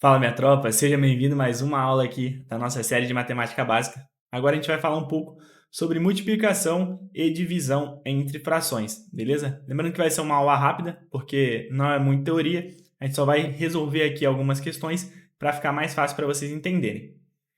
Fala, minha tropa, seja bem-vindo a mais uma aula aqui da nossa série de matemática básica. Agora a gente vai falar um pouco sobre multiplicação e divisão entre frações, beleza? Lembrando que vai ser uma aula rápida, porque não é muita teoria, a gente só vai resolver aqui algumas questões para ficar mais fácil para vocês entenderem,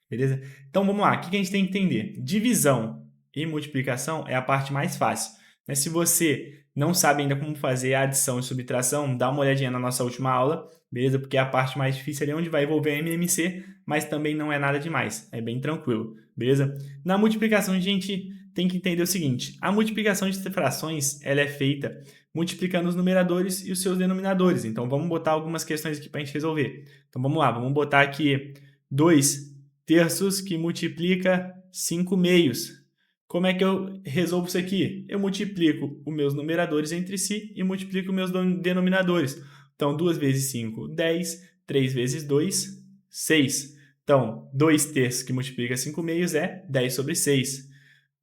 beleza? Então vamos lá, o que a gente tem que entender? Divisão e multiplicação é a parte mais fácil, né? Se você não sabe ainda como fazer a adição e subtração, dá uma olhadinha na nossa última aula, beleza? Porque é a parte mais difícil ali onde vai envolver a MMC, mas também não é nada demais, é bem tranquilo, beleza? Na multiplicação a gente tem que entender o seguinte, a multiplicação de frações ela é feita multiplicando os numeradores e os seus denominadores, então vamos botar algumas questões aqui para a gente resolver. Então vamos lá, vamos botar aqui 2 terços que multiplica 5 meios. Como é que eu resolvo isso aqui? Eu multiplico os meus numeradores entre si e multiplico os meus denominadores. Então, 2 vezes 5, 10. 3 vezes 2, 6. Então, 2 terços que multiplica 5 meios é 10 sobre 6.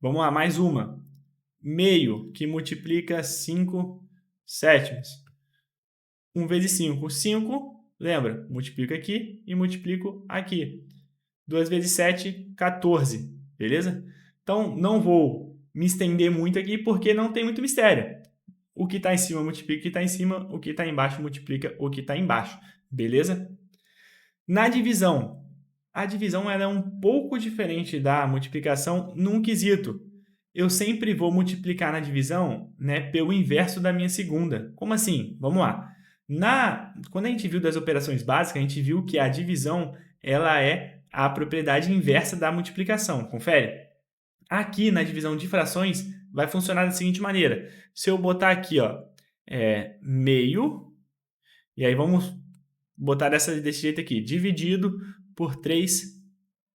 Vamos lá, mais uma. Meio que multiplica 5 sétimos. 1 vezes 5, 5. Lembra? Multiplico aqui e multiplico aqui. 2 vezes 7, 14. Beleza? Então, não vou me estender muito aqui porque não tem muito mistério. O que está em cima multiplica o que está em cima, o que está embaixo multiplica o que está embaixo. Beleza? Na divisão, a divisão ela é um pouco diferente da multiplicação num quesito. Eu sempre vou multiplicar na divisão, né, pelo inverso da minha segunda. Como assim? Vamos lá. Quando a gente viu das operações básicas, a gente viu que a divisão ela é a propriedade inversa da multiplicação. Confere? Aqui na divisão de frações vai funcionar da seguinte maneira. Se eu botar aqui, ó, meio, e aí vamos botar desse jeito aqui, dividido por 3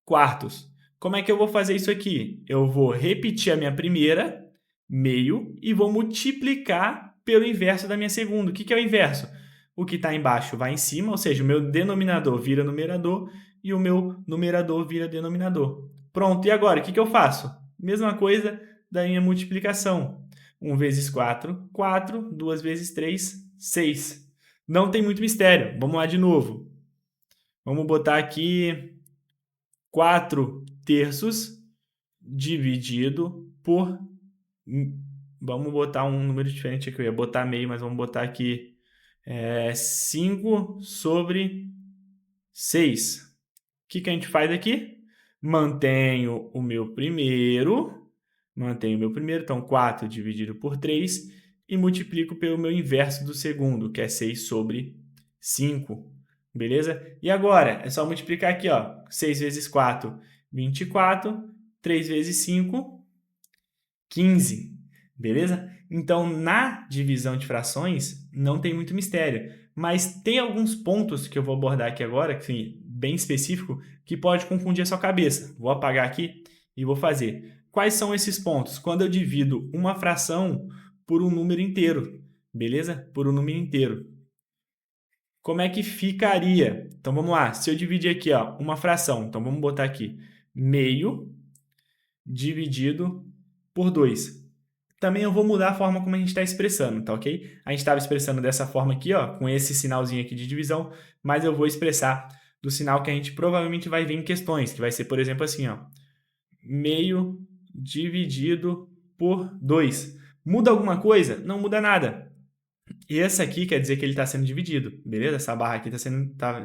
quartos. Como é que eu vou fazer isso aqui? Eu vou repetir a minha primeira, meio, e vou multiplicar pelo inverso da minha segunda. O que é o inverso? O que está embaixo vai em cima, ou seja, o meu denominador vira numerador e o meu numerador vira denominador. Pronto, e agora, o que eu faço? Mesma coisa da minha multiplicação. 1 vezes 4, 4. 2 vezes 3, 6. Não tem muito mistério. Vamos lá de novo. Vamos botar aqui 4 terços dividido por... Vamos botar um número diferente aqui. Eu ia botar meio, mas vamos botar aqui 5 sobre 6. O que a gente faz aqui? Mantenho o meu primeiro, então 4 dividido por 3, e multiplico pelo meu inverso do segundo, que é 6 sobre 5. Beleza? E agora, é só multiplicar aqui, ó. 6 vezes 4, 24. 3 vezes 5, 15. Beleza? Então, na divisão de frações, não tem muito mistério. Mas tem alguns pontos que eu vou abordar aqui agora, que bem específico, que pode confundir a sua cabeça. Vou apagar aqui e vou fazer. Quais são esses pontos? Quando eu divido uma fração por um número inteiro. Beleza? Por um número inteiro. Como é que ficaria? Então, vamos lá. Se eu dividir aqui, ó, uma fração, então vamos botar aqui meio dividido por 2. Também eu vou mudar a forma como a gente está expressando, tá ok? A gente estava expressando dessa forma aqui, ó, com esse sinalzinho aqui de divisão, mas eu vou expressar do sinal que a gente provavelmente vai ver em questões, que vai ser, por exemplo, assim, ó, meio dividido por 2. Muda alguma coisa? Não muda nada. E essa aqui quer dizer que ele está sendo dividido, beleza? Essa barra aqui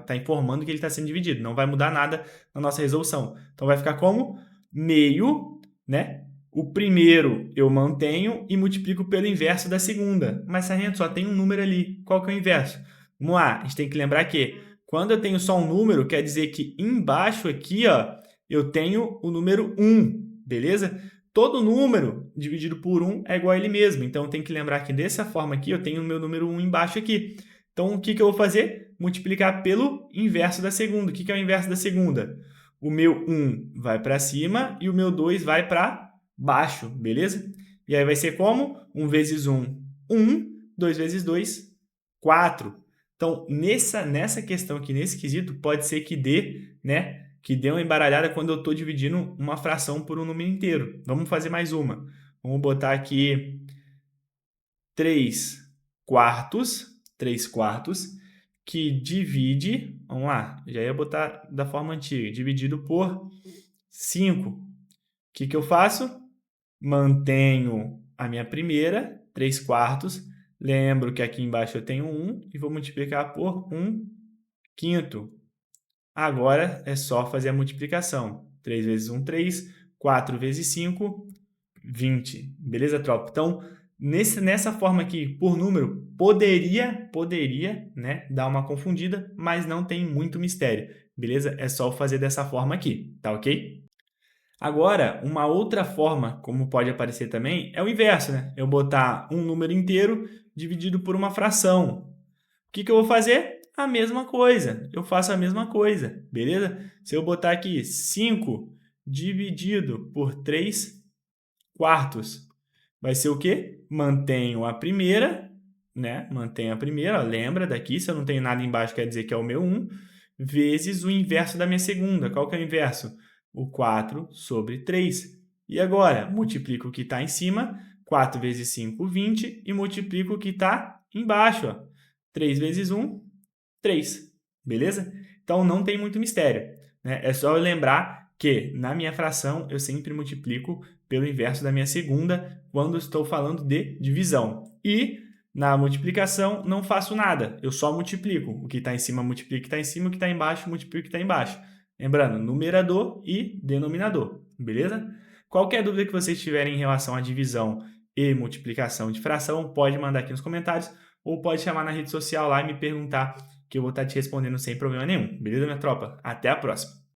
tá informando que ele está sendo dividido. Não vai mudar nada na nossa resolução. Então vai ficar como meio, né? O primeiro eu mantenho e multiplico pelo inverso da segunda. Mas, Sargento, só tem um número ali. Qual que é o inverso? Vamos lá, a gente tem que lembrar que quando eu tenho só um número, quer dizer que embaixo aqui, ó, eu tenho o número 1, beleza? Todo número dividido por 1 é igual a ele mesmo. Então, eu tenho que lembrar que dessa forma aqui, eu tenho o meu número 1 embaixo aqui. Então, o que eu vou fazer? Multiplicar pelo inverso da segunda. O que é o inverso da segunda? O meu 1 vai para cima e o meu 2 vai para baixo, beleza? E aí vai ser como? 1 vezes 1, 1. 2 vezes 2, 4. Então, nessa questão aqui, nesse quesito, pode ser que dê, né? Que dê uma embaralhada quando eu estou dividindo uma fração por um número inteiro. Vamos fazer mais uma. Vamos botar aqui 3 quartos. 3 quartos. que divide, vamos lá, já ia botar da forma antiga, dividido por 5. O que eu faço? Mantenho a minha primeira, 3/4. Lembro que aqui embaixo eu tenho 1 e vou multiplicar por 1/5. Agora é só fazer a multiplicação. 3 vezes 1, 3. 4 vezes 5, 20. Beleza, tropa? Então, nessa forma aqui, por número, poderia, né, dar uma confundida, mas não tem muito mistério. Beleza? É só fazer dessa forma aqui, tá ok? Agora, uma outra forma, como pode aparecer também, é o inverso, né? Eu botar um número inteiro dividido por uma fração. O que eu vou fazer? A mesma coisa. Eu faço a mesma coisa, beleza? Se eu botar aqui 5 dividido por 3/4, vai ser o quê? Mantenho a primeira, né? Mantenho a primeira, ó, lembra daqui, se eu não tenho nada embaixo, quer dizer que é o meu 1, vezes o inverso da minha segunda. Qual que é o inverso? O 4 sobre 3. E agora, multiplico o que está em cima, 4 vezes 5, 20, e multiplico o que está embaixo. Ó. 3 vezes 1, 3. Beleza? Então, não tem muito mistério. Né? É só eu lembrar que, na minha fração, eu sempre multiplico pelo inverso da minha segunda quando estou falando de divisão. E, na multiplicação, não faço nada. Eu só multiplico. O que está em cima, multiplico o que está em cima. O que está embaixo, multiplico o que está embaixo. Lembrando, numerador e denominador. Beleza? Qualquer dúvida que vocês tiverem em relação à divisão e multiplicação de fração, pode mandar aqui nos comentários ou pode chamar na rede social lá e me perguntar que eu vou estar te respondendo sem problema nenhum. Beleza, minha tropa? Até a próxima!